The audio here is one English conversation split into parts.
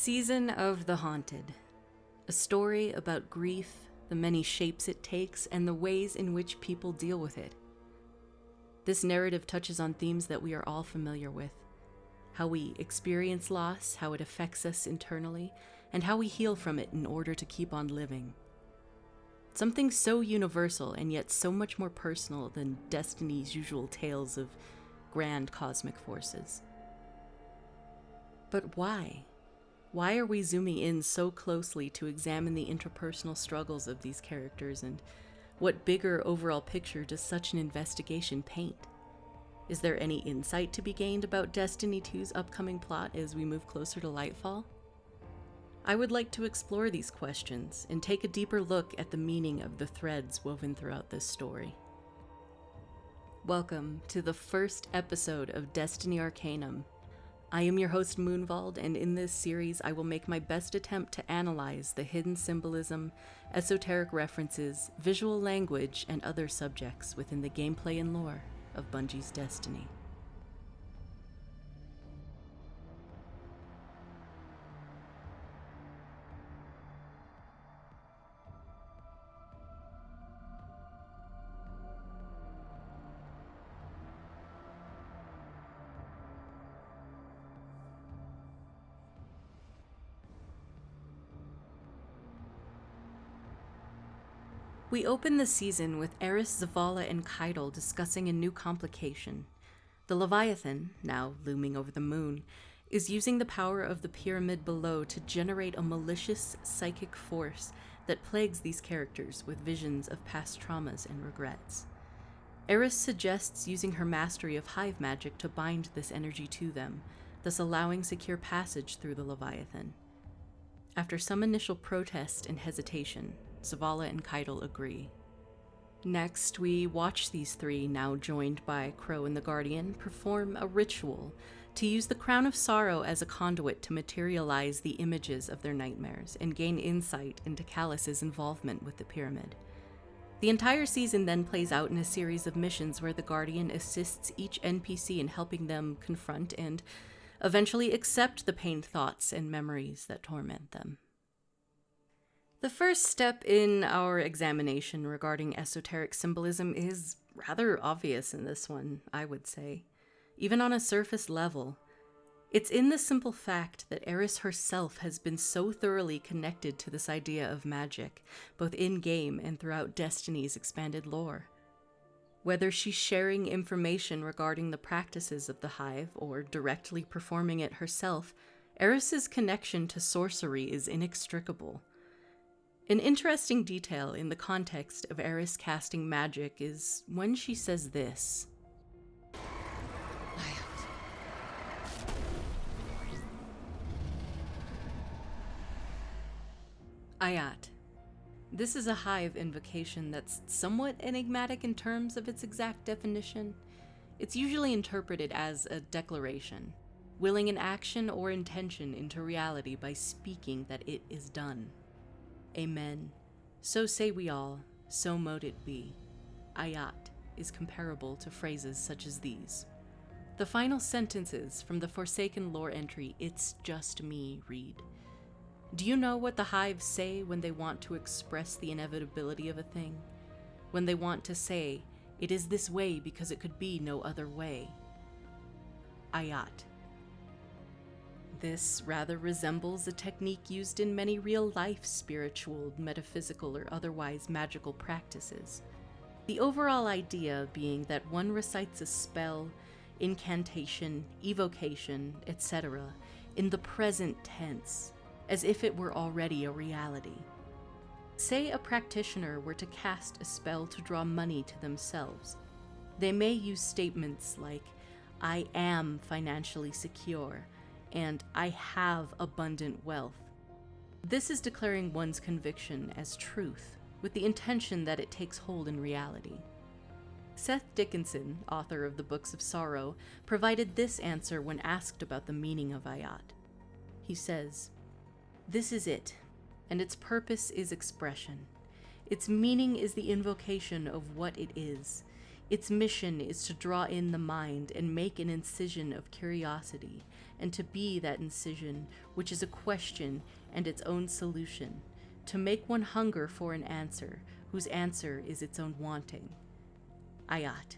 Season of the Haunted. A story about grief, the many shapes it takes, and the ways in which people deal with it. This narrative touches on themes that we are all familiar with. How we experience loss, how it affects us internally, and how we heal from it in order to keep on living. Something so universal and yet so much more personal than Destiny's usual tales of grand cosmic forces. But why? Why are we zooming in so closely to examine the interpersonal struggles of these characters, and what bigger overall picture does such an investigation paint? Is there any insight to be gained about Destiny 2's upcoming plot as we move closer to Lightfall? I would like to explore these questions and take a deeper look at the meaning of the threads woven throughout this story. Welcome to the first episode of Destiny Arcanum. I am your host Moonvald, and in this series I will make my best attempt to analyze the hidden symbolism, esoteric references, visual language, and other subjects within the gameplay and lore of Bungie's Destiny. We open the season with Eris, Zavala, and Caiatl discussing a new complication. The Leviathan, now looming over the moon, is using the power of the pyramid below to generate a malicious psychic force that plagues these characters with visions of past traumas and regrets. Eris suggests using her mastery of hive magic to bind this energy to them, thus allowing secure passage through the Leviathan. After some initial protest and hesitation, Zavala and Caiatl agree. Next, we watch these three, now joined by Crow and the Guardian, perform a ritual to use the Crown of Sorrow as a conduit to materialize the images of their nightmares and gain insight into Calus's involvement with the pyramid. The entire season then plays out in a series of missions where the Guardian assists each NPC in helping them confront and eventually accept the pained thoughts and memories that torment them. The first step in our examination regarding esoteric symbolism is rather obvious in this one, I would say, even on a surface level. It's in the simple fact that Eris herself has been so thoroughly connected to this idea of magic, both in-game and throughout Destiny's expanded lore. Whether she's sharing information regarding the practices of the Hive or directly performing it herself, Eris's connection to sorcery is inextricable. An interesting detail in the context of Eris casting magic is when she says this. Aiat. This is a hive invocation that's somewhat enigmatic in terms of its exact definition. It's usually interpreted as a declaration, willing an action or intention into reality by speaking that it is done. Amen. So say we all, so mote it be. Aiat is comparable to phrases such as these. The final sentences from the Forsaken lore entry, "It's just me," read. Do you know what the hives say when they want to express the inevitability of a thing? When they want to say, "It is this way because it could be no other way." Aiat. This rather resembles a technique used in many real-life spiritual, metaphysical, or otherwise magical practices. The overall idea being that one recites a spell, incantation, evocation, etc. in the present tense, as if it were already a reality. Say a practitioner were to cast a spell to draw money to themselves. They may use statements like, "I am financially secure," and "I have abundant wealth." This is declaring one's conviction as truth, with the intention that it takes hold in reality. Seth Dickinson, author of the Books of Sorrow, provided this answer when asked about the meaning of Aiat. He says, "This is it, and its purpose is expression. Its meaning is the invocation of what it is. Its mission is to draw in the mind and make an incision of curiosity, and to be that incision, which is a question and its own solution, to make one hunger for an answer, whose answer is its own wanting. Aiat.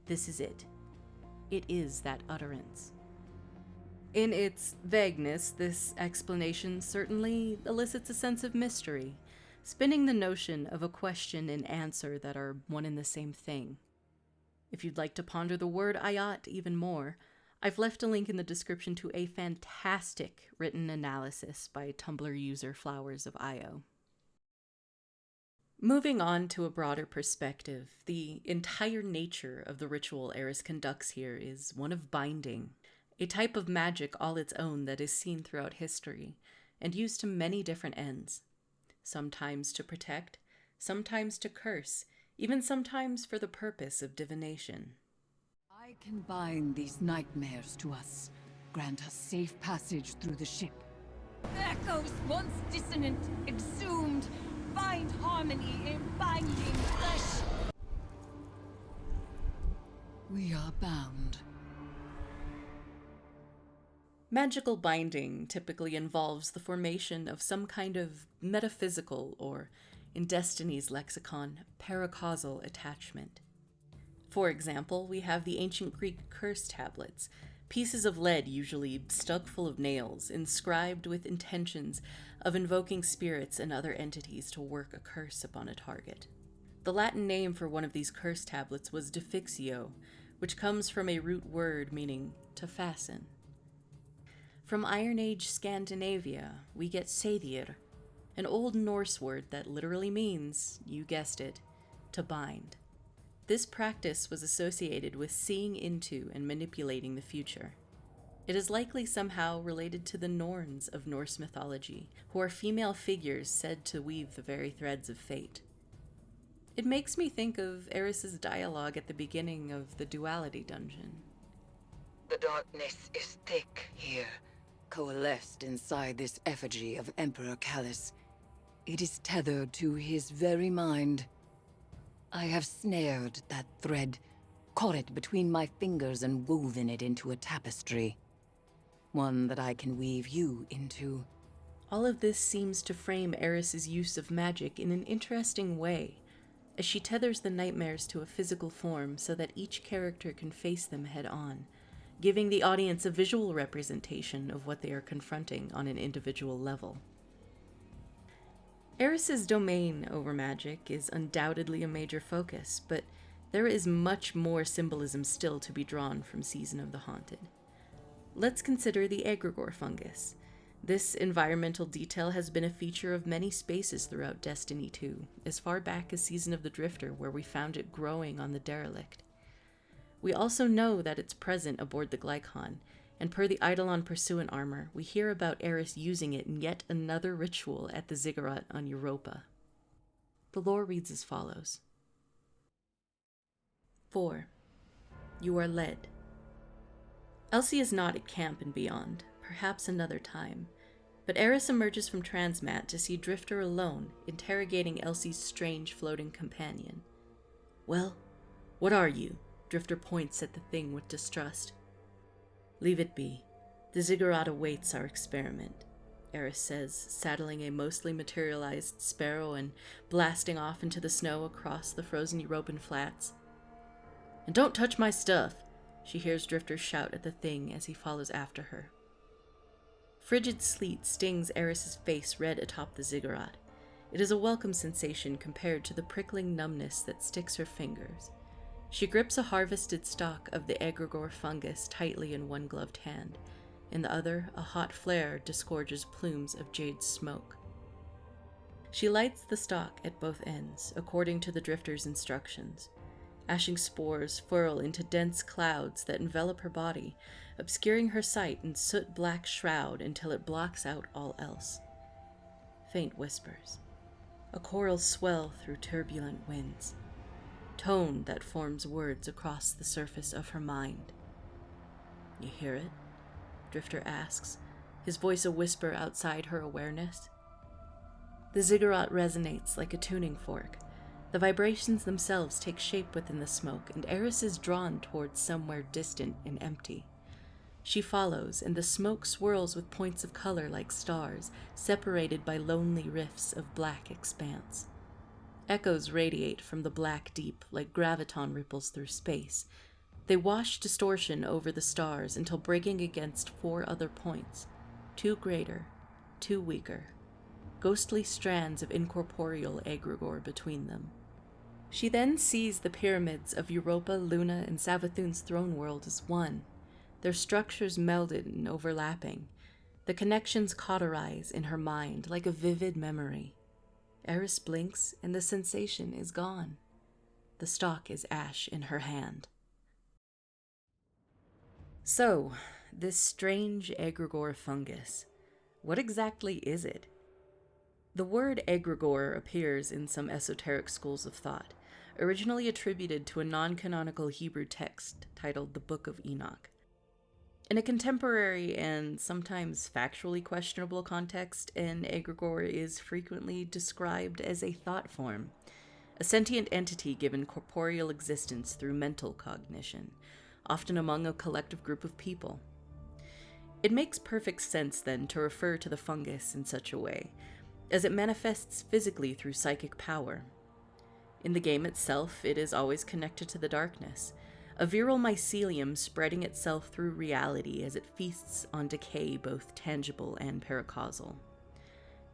This is it. It is that utterance. In its vagueness, this explanation certainly elicits a sense of mystery, spinning the notion of a question and answer that are one and the same thing. If you'd like to ponder the word Aiat even more, I've left a link in the description to a fantastic written analysis by Tumblr user Flowers of Io. Moving on to a broader perspective, the entire nature of the ritual Eris conducts here is one of binding, a type of magic all its own that is seen throughout history and used to many different ends. Sometimes to protect, sometimes to curse, even sometimes for the purpose of divination. I can bind these nightmares to us, grant us safe passage through the ship. Echoes once dissonant, exhumed, find harmony in binding flesh. We are bound. Magical binding typically involves the formation of some kind of metaphysical or, in Destiny's lexicon, paracausal attachment. For example, we have the ancient Greek curse tablets, pieces of lead usually stuck full of nails, inscribed with intentions of invoking spirits and other entities to work a curse upon a target. The Latin name for one of these curse tablets was defixio, which comes from a root word meaning to fasten. From Iron Age Scandinavia, we get sedir, an Old Norse word that literally means, you guessed it, to bind. This practice was associated with seeing into and manipulating the future. It is likely somehow related to the Norns of Norse mythology, who are female figures said to weave the very threads of fate. It makes me think of Eris's dialogue at the beginning of the Duality dungeon. The darkness is thick here, Coalesced inside this effigy of Emperor Calus. It is tethered to his very mind. I have snared that thread, caught it between my fingers and woven it into a tapestry. One that I can weave you into. All of this seems to frame Eris's use of magic in an interesting way, as she tethers the nightmares to a physical form so that each character can face them head on, giving the audience a visual representation of what they are confronting on an individual level. Eris's domain over magic is undoubtedly a major focus, but there is much more symbolism still to be drawn from Season of the Haunted. Let's consider the Egregore fungus. This environmental detail has been a feature of many spaces throughout Destiny 2, as far back as Season of the Drifter, where we found it growing on the derelict. We also know that it's present aboard the Glycon, and per the Eidolon Pursuant armor, we hear about Eris using it in yet another ritual at the Ziggurat on Europa. The lore reads as follows. 4. You are led. Elsie is not at camp and beyond, perhaps another time, but Eris emerges from Transmat to see Drifter alone, interrogating Elsie's strange floating companion. Well, what are you? Drifter points at the thing with distrust. Leave it be. The Ziggurat awaits our experiment, Eris says, saddling a mostly materialized sparrow and blasting off into the snow across the frozen Europan flats. And don't touch my stuff, she hears Drifter shout at the thing as he follows after her. Frigid sleet stings Eris's face red atop the Ziggurat. It is a welcome sensation compared to the prickling numbness that sticks her fingers. She grips a harvested stalk of the Egregore fungus tightly in one gloved hand. In the other, a hot flare disgorges plumes of jade smoke. She lights the stalk at both ends, according to the Drifter's instructions. Ashing spores furl into dense clouds that envelop her body, obscuring her sight in soot-black shroud until it blocks out all else. Faint whispers. A choral swell through turbulent winds. Tone that forms words across the surface of her mind. You hear it? Drifter asks, his voice a whisper outside her awareness. The Ziggurat resonates like a tuning fork, The vibrations themselves take shape within the smoke, and Eris is drawn towards somewhere distant and empty. She follows, and the smoke swirls with points of color like stars, separated by lonely rifts of black expanse. Echoes radiate from the black deep like graviton ripples through space. They wash distortion over the stars until breaking against 4 other points, 2 greater, 2 weaker, ghostly strands of incorporeal egregore between them. She then sees the pyramids of Europa, Luna, and Savathun's throne world as one, their structures melded and overlapping. The connections cauterize in her mind like a vivid memory. Eris blinks, and the sensation is gone. The stalk is ash in her hand. So, this strange egregore fungus, what exactly is it? The word egregore appears in some esoteric schools of thought, originally attributed to a non-canonical Hebrew text titled the Book of Enoch. In a contemporary and sometimes factually questionable context, an egregore is frequently described as a thought form, a sentient entity given corporeal existence through mental cognition, often among a collective group of people. It makes perfect sense, then, to refer to the fungus in such a way, as it manifests physically through psychic power. In the game itself, it is always connected to the darkness, a viral mycelium spreading itself through reality as it feasts on decay both tangible and paracausal.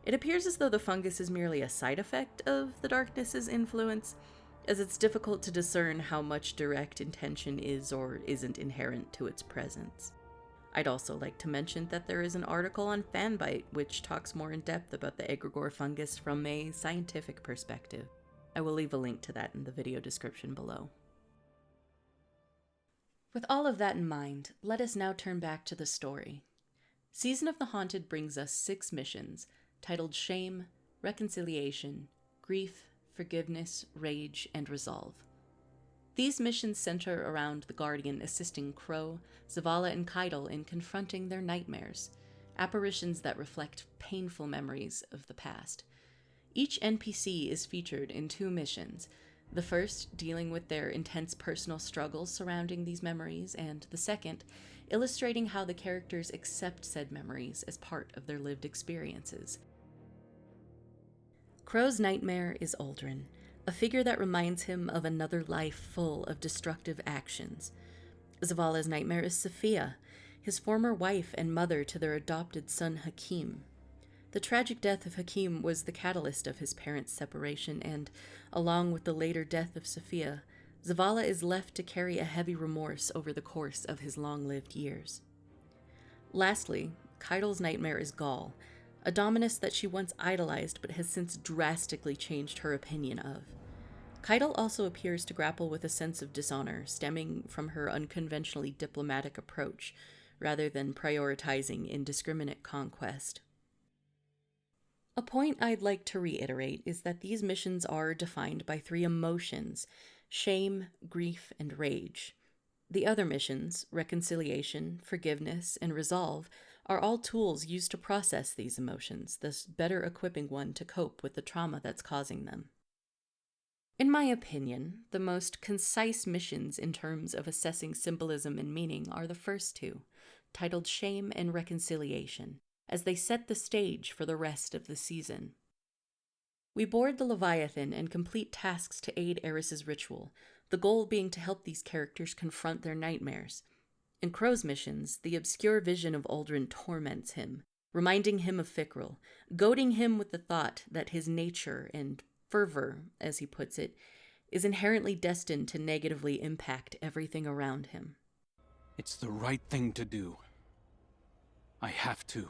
It appears as though the fungus is merely a side effect of the darkness's influence, as it's difficult to discern how much direct intention is or isn't inherent to its presence. I'd also like to mention that there is an article on Fanbyte which talks more in depth about the egregore fungus from a scientific perspective. I will leave a link to that in the video description below. With all of that in mind, let us now turn back to the story. Season of the Haunted brings us 6 missions, titled Shame, Reconciliation, Grief, Forgiveness, Rage, and Resolve. These missions center around the Guardian assisting Crow, Zavala, and Caiatl in confronting their nightmares, apparitions that reflect painful memories of the past. Each NPC is featured in 2 missions, the first dealing with their intense personal struggles surrounding these memories, and the second illustrating how the characters accept said memories as part of their lived experiences. Crow's nightmare is Uldren, a figure that reminds him of another life full of destructive actions. Zavala's nightmare is Sophia, his former wife and mother to their adopted son Hakim. The tragic death of Hakim was the catalyst of his parents' separation, and, along with the later death of Sophia, Zavala is left to carry a heavy remorse over the course of his long-lived years. Lastly, Caiatl's nightmare is Gaul, a dominus that she once idolized but has since drastically changed her opinion of. Caiatl also appears to grapple with a sense of dishonor stemming from her unconventionally diplomatic approach, rather than prioritizing indiscriminate conquest. A point I'd like to reiterate is that these missions are defined by 3 emotions: shame, grief, and rage. The other missions, reconciliation, forgiveness, and resolve, are all tools used to process these emotions, thus better equipping one to cope with the trauma that's causing them. In my opinion, the most concise missions in terms of assessing symbolism and meaning are the first 2, titled Shame and Reconciliation, as they set the stage for the rest of the season. We board the Leviathan and complete tasks to aid Eris's ritual, the goal being to help these characters confront their nightmares. In Crow's missions, the obscure vision of Uldren torments him, reminding him of Fickrell, goading him with the thought that his nature and fervor, as he puts it, is inherently destined to negatively impact everything around him. It's the right thing to do. I have to.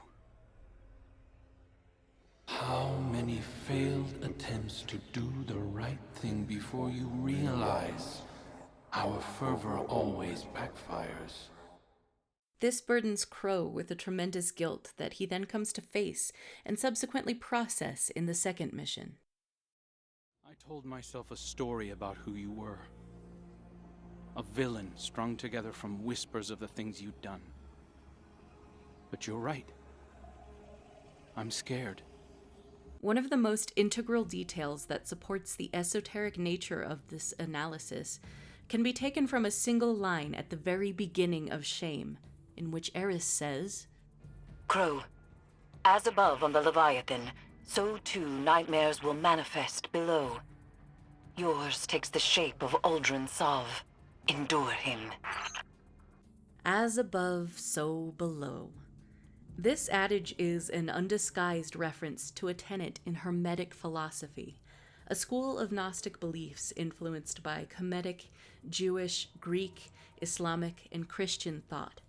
How many failed attempts to do the right thing before you realize our fervor always backfires? This burdens Crow with a tremendous guilt that he then comes to face and subsequently process in the second mission. I told myself a story about who you were. A villain strung together from whispers of the things you'd done. But you're right. I'm scared. One of the most integral details that supports the esoteric nature of this analysis can be taken from a single line at the very beginning of Shame, in which Eris says, Crow, as above on the Leviathan, so too nightmares will manifest below. Yours takes the shape of Uldren Sov. Endure him. As above, so below. This adage is an undisguised reference to a tenet in Hermetic philosophy, a school of Gnostic beliefs influenced by Kemetic, Jewish, Greek, Islamic, and Christian thought.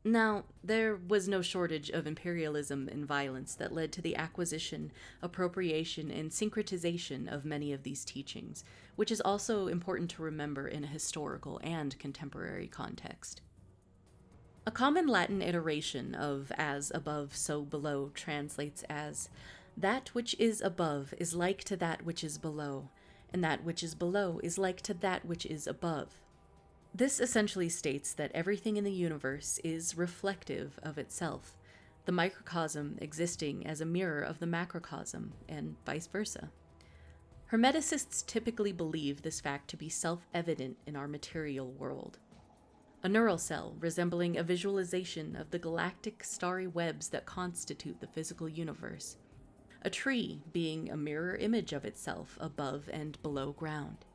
Now, there was no shortage of imperialism and violence that led to the acquisition, appropriation, and syncretization of many of these teachings, which is also important to remember in a historical and contemporary context. A common Latin iteration of as above, so below translates as, that which is above is like to that which is below, and that which is below is like to that which is above. This essentially states that everything in the universe is reflective of itself, the microcosm existing as a mirror of the macrocosm, and vice versa. Hermeticists typically believe this fact to be self-evident in our material world. A neural cell resembling a visualization of the galactic starry webs that constitute the physical universe. A tree being a mirror image of itself above and below ground.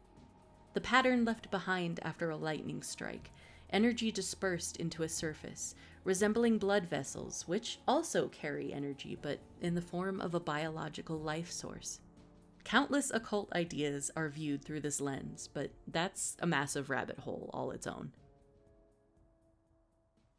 The pattern left behind after a lightning strike, energy dispersed into a surface, resembling blood vessels, which also carry energy, but in the form of a biological life source. Countless occult ideas are viewed through this lens, but that's a massive rabbit hole all its own.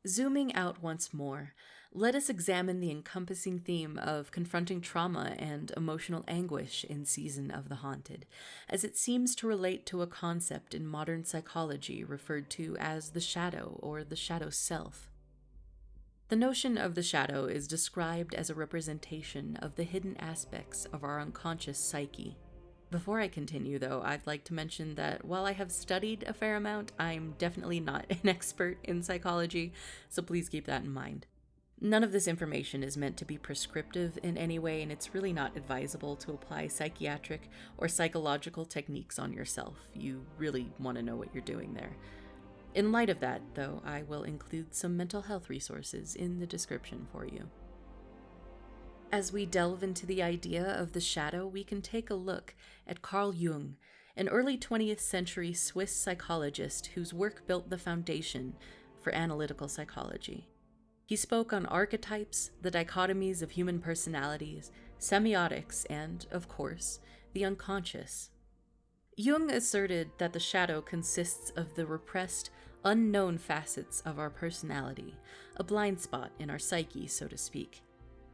Zooming out once more, let us examine the encompassing theme of confronting trauma and emotional anguish in Season of the Haunted, as it seems to relate to a concept in modern psychology referred to as the shadow or the shadow self. The notion of the shadow is described as a representation of the hidden aspects of our unconscious psyche. Before I continue, though, I'd like to mention that while I have studied a fair amount, I'm definitely not an expert in psychology, so please keep that in mind. None of this information is meant to be prescriptive in any way, and it's really not advisable to apply psychiatric or psychological techniques on yourself. You really want to know what you're doing there. In light of that, though, I will include some mental health resources in the description for you. As we delve into the idea of the shadow, we can take a look at Carl Jung, an early 20th century Swiss psychologist whose work built the foundation for analytical psychology. He spoke on archetypes, the dichotomies of human personalities, semiotics, and, of course, the unconscious. Jung asserted that the shadow consists of the repressed, unknown facets of our personality, a blind spot in our psyche, so to speak.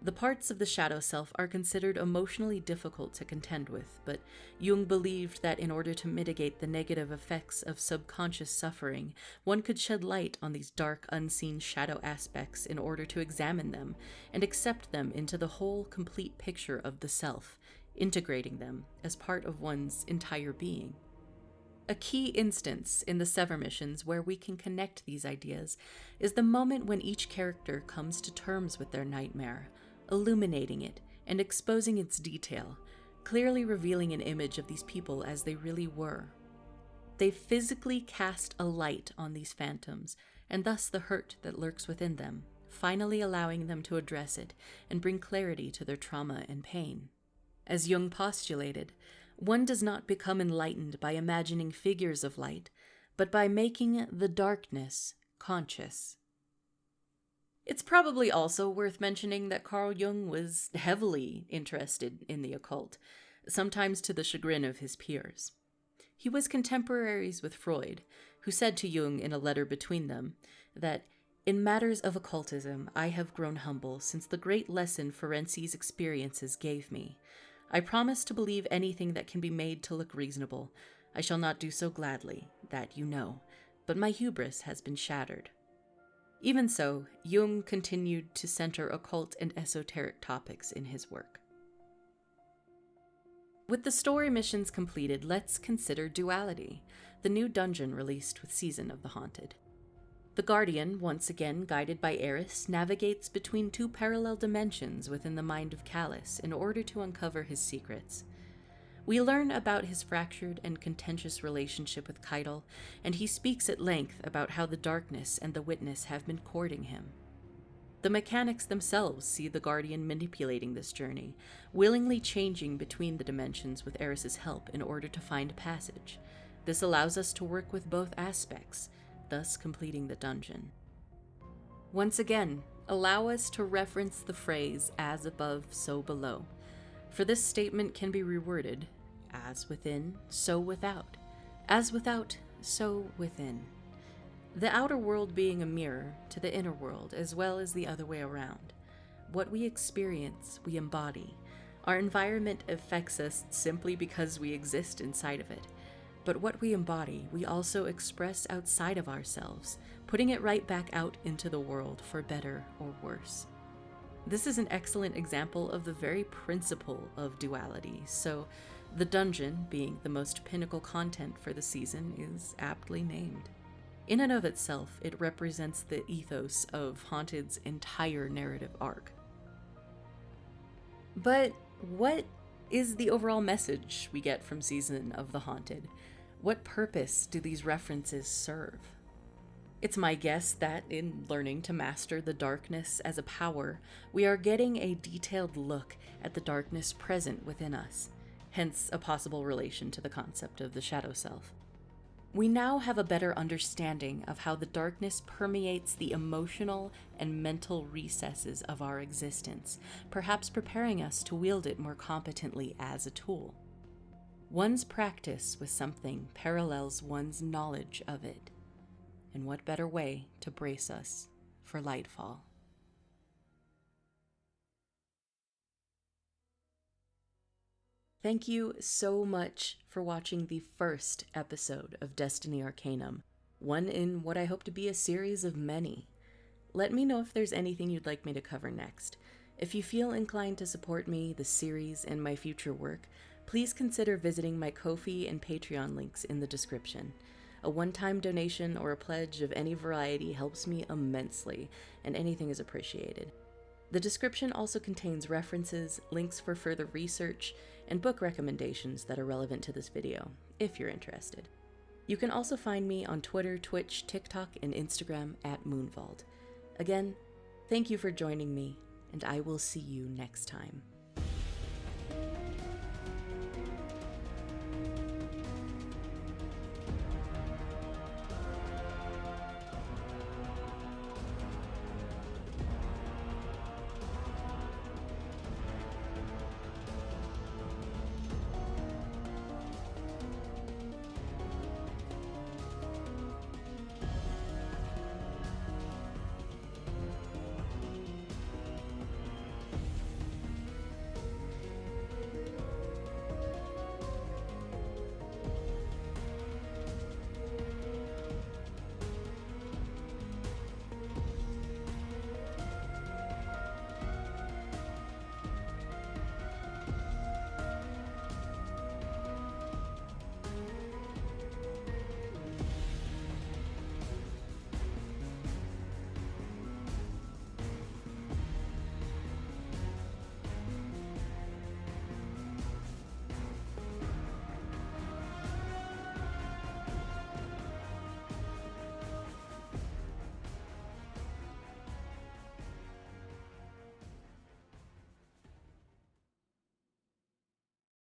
The parts of the shadow self are considered emotionally difficult to contend with, but Jung believed that in order to mitigate the negative effects of subconscious suffering, one could shed light on these dark, unseen shadow aspects in order to examine them and accept them into the whole, complete picture of the self, integrating them as part of one's entire being. A key instance in the Sever missions where we can connect these ideas is the moment when each character comes to terms with their nightmare, illuminating it and exposing its detail, clearly revealing an image of these people as they really were. They physically cast a light on these phantoms, and thus the hurt that lurks within them, finally allowing them to address it and bring clarity to their trauma and pain. As Jung postulated, one does not become enlightened by imagining figures of light, but by making the darkness conscious. It's probably also worth mentioning that Carl Jung was heavily interested in the occult, sometimes to the chagrin of his peers. He was contemporaries with Freud, who said to Jung in a letter between them that, "In matters of occultism, I have grown humble since the great lesson Ferenczi's experiences gave me. I promise to believe anything that can be made to look reasonable. I shall not do so gladly, that you know, but my hubris has been shattered." Even so, Jung continued to center occult and esoteric topics in his work. With the story missions completed, let's consider Duality, the new dungeon released with Season of the Haunted. The Guardian, once again guided by Eris, navigates between two parallel dimensions within the mind of Calus in order to uncover his secrets. We learn about his fractured and contentious relationship with Caiatl, and he speaks at length about how the darkness and the witness have been courting him. The mechanics themselves see the Guardian manipulating this journey, willingly changing between the dimensions with Eris's help in order to find passage. This allows us to work with both aspects, thus completing the dungeon. Once again, allow us to reference the phrase, "as above, so below," for this statement can be reworded, "as within, so without. As without, so within." The outer world being a mirror to the inner world, as well as the other way around. What we experience, we embody. Our environment affects us simply because we exist inside of it. But what we embody, we also express outside of ourselves, putting it right back out into the world for better or worse. This is an excellent example of the very principle of duality, so the dungeon, being the most pinnacle content for the season, is aptly named. In and of itself, it represents the ethos of Haunted's entire narrative arc. But what is the overall message we get from Season of the Haunted? What purpose do these references serve? It's my guess that in learning to master the darkness as a power, we are getting a detailed look at the darkness present within us, hence a possible relation to the concept of the shadow self. We now have a better understanding of how the darkness permeates the emotional and mental recesses of our existence, perhaps preparing us to wield it more competently as a tool. One's practice with something parallels one's knowledge of it. And what better way to brace us for Lightfall? Thank you so much for watching the first episode of Destiny Arcanum, one in what I hope to be a series of many. Let me know if there's anything you'd like me to cover next. If you feel inclined to support me, the series, and my future work, please consider visiting my Ko-fi and Patreon links in the description. A one-time donation or a pledge of any variety helps me immensely, and anything is appreciated. The description also contains references, links for further research, and book recommendations that are relevant to this video, if you're interested. You can also find me on Twitter, Twitch, TikTok, and Instagram @Moonvault. Again, thank you for joining me, and I will see you next time.